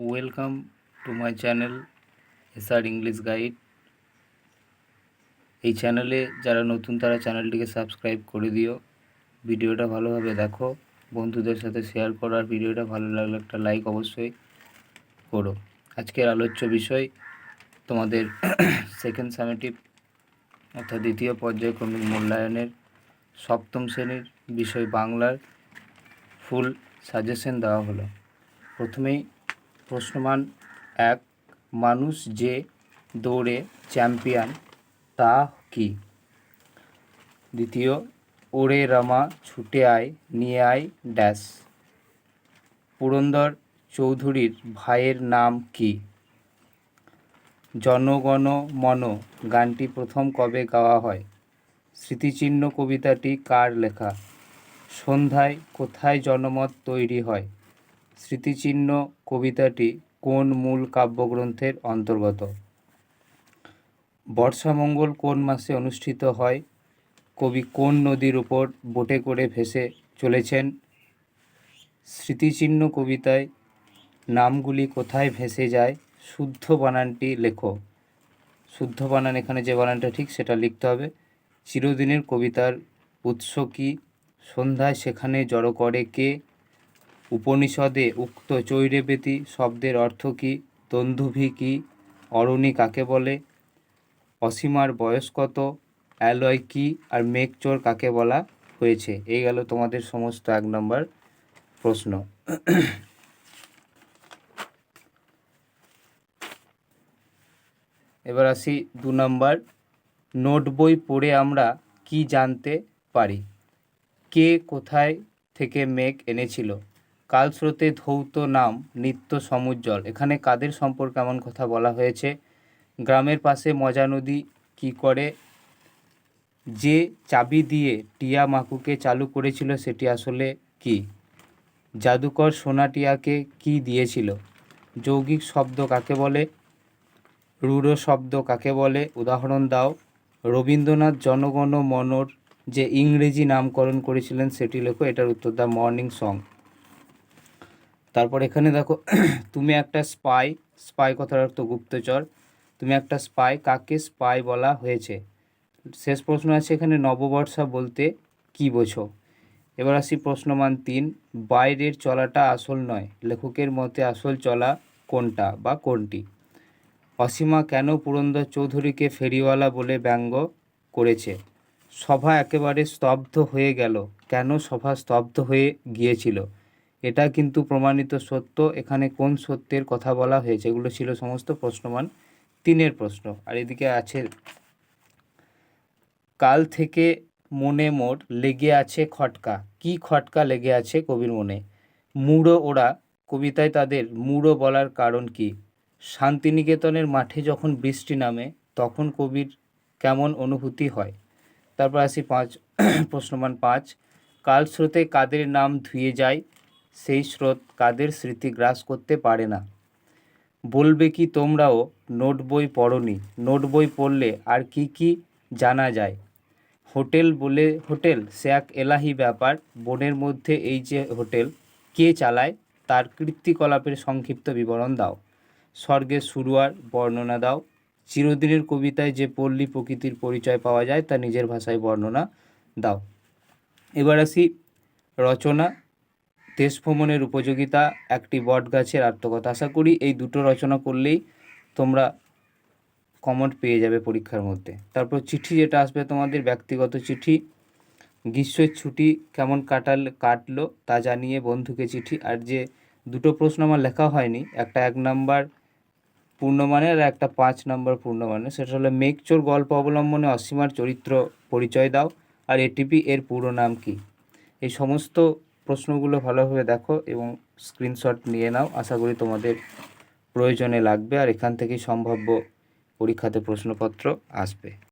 Welcome to my channel SR English guide. এই চ্যানেলে যারা নতুন তারা চ্যানেলটিকে সাবস্ক্রাইব করে দিও। ভিডিওটা ভালোভাবে দেখো, বন্ধুদের সাথে শেয়ার করো, আর ভিডিওটা ভালো লাগলে একটা লাইক অবশ্যই করো। আজকের আলোচ্য বিষয় তোমাদের সেকেন্ড সামেটিভ অর্থাৎ দ্বিতীয় পর্যায়ক্রমিক মূল্যায়নের সপ্তম শ্রেণীর বিষয় বাংলার ফুল সাজেশন দেওয়া হলো। প্রথমেই প্রশ্নমান 1, মানুষ যে দৌড়ে চ্যাম্পিয়ন তা কি? দ্বিতীয়, ওরে রামা ছুটে আয় নিয়ে আয় ড্যাশ। পুরন্দর চৌধুরীর ভাইয়ের নাম কি? জনগণ মন গানটি প্রথম কবে গাওয়া হয়? স্মৃতিচিহ্ন কবিতাটি কার লেখা? সন্ধ্যায় কোথায় জনমত তৈরি হয়? স্মৃতিচিহ্ন কবিতাটি কোন মূল কাব্যগ্রন্থের অন্তর্গত? বর্ষামঙ্গল কোন মাসে অনুষ্ঠিত হয়? কবি কোন নদীর উপর বোটে করে ভেসে চলেছেন? স্মৃতিচিহ্ন কবিতায় নামগুলি কোথায় ভেসে যায়? শুদ্ধ বানানটি লেখো। শুদ্ধ বানান এখানে যে বানানটা ঠিক সেটা লিখতে হবে। চিরদিনের কবিতার উৎস কি? সন্ধ্যায় সেখানে জড়ো করে কে? উপনিষদে উক্ত চৈরেবেতি শব্দের অর্থ কী? তন্দুভি কি? অরণি কাকে বলে? অসীমার বয়স কত? অ্যালয় কি? আর মেঘচোর কাকে বলা হয়েছে? এই গেল তোমাদের সমস্ত 1 নম্বর প্রশ্ন। এবার আসি 2 নম্বর। নোট বই পড়ে আমরা কি জানতে পারি? কে কোথায় থেকে মেঘ এনেছিল? কালস্রোতে ধৌত নাম নিত্য সমুজ্জ্বল। এখানে কাদের সম্পর্কে এমন কথা বলা হয়েছে? গ্রামের পাশে মজা নদী কী করে? যে চাবি দিয়ে টিয়া মাকুকে চালু করেছিল সেটি আসলে কি? জাদুকর সোনা টিয়াকে কি দিয়েছিল? যৌগিক শব্দ কাকে বলে? রূঢ় শব্দ কাকে বলে? উদাহরণ দাও। রবীন্দ্রনাথ জনগণ মনর যে ইংরেজি নামকরণ করেছিলেন সেটি লেখো। এটার উত্তর দ্য মর্নিং সং। তারপর এখানে দেখো, তুমি একটা স্পাই। স্পাই কথার অর্থ গুপ্তচর। তুমি একটা স্পাই, কাকে স্পাই বলা হয়েছে? শেষ প্রশ্ন আছে এখানে, নববর্ষা বলতে কি বোঝো? এবার আসি প্রশ্নমান 3, বাইরের চলাটা আসল নয়, লেখকের মতে আসল চলা কোনটা বা কোনটি? অসীমা কেন পুরন্দর চৌধুরীকে ফেরিওয়ালা বলে ব্যঙ্গ করেছে? সভা একেবারে স্তব্ধ হয়ে গেল, কেন সভা স্তব্ধ হয়ে গিয়েছিল? এটা কিন্তু প্রমাণিত সত্য। এখানে কোন সত্যের কথা বলা হয়েছে? এগুলো ছিল সমস্ত প্রশ্নমান 3-এর প্রশ্ন। আর এদিকে আছে, কাল থেকে মনে মোর লেগে আছে খটকা। কি খটকা লেগে আছে কবির মনে? মূঢ় ওরা কবিতায় তাদের মূঢ় বলার কারণ কি? শান্তিনিকেতনের মাঠে যখন বৃষ্টি নামে তখন কবির কেমন অনুভূতি হয়? তারপর আসি প্রশ্নমান 5, কাল স্রোতে কাদের নাম ধুয়ে যায়? সেই স্রোত কাদের স্মৃতি গ্রাস করতে পারে না? বলবে কি তোমরাও নোট বই পড়োনি? নোট বই পড়লে আর কি কি জানা যায়? হোটেল বলে হোটেল সে এক এলাহি ব্যাপার। বনের মধ্যে এই যে হোটেল কে চালায় তার কীর্তিকলাপের সংক্ষিপ্ত বিবরণ দাও। স্বর্গের শুরুয়ার বর্ণনা দাও। চিরদিনের কবিতায় যে পল্লী প্রকৃতির পরিচয় পাওয়া যায় তা নিজের ভাষায় বর্ণনা দাও। এবার আসি রচনা। দেশ ভ্রমণের উপযোগিতা, একটি বট গাছের আত্মকথা। আশা করি এই দুটো রচনা করলেই তোমরা কমন পেয়ে যাবে পরীক্ষার মধ্যে। তারপর চিঠি যেটা আসবে তোমাদের, ব্যক্তিগত চিঠি। গ্রীষ্মের ছুটি কেমন কাটলো তা জানিয়ে বন্ধুকে চিঠি। আর যে দুটো প্রশ্ন আমার লেখা হয়নি, একটা 1 নম্বর পূর্ণমানের আর একটা 5 নম্বর পূর্ণমানের, সেটা হলো মেঘচোর গল্প অবলম্বনে অসীমার চরিত্র পরিচয় দাও, আর এটিপি এর পুরো নাম কি? এই সমস্ত প্রশ্নগুলো ভালোভাবে দেখো এবং স্ক্রিনশট নিয়ে নাও। আশা করি তোমাদের প্রয়োজনে লাগবে, আর এখান থেকেই সম্ভাব্য পরীক্ষাতে প্রশ্নপত্র আসবে।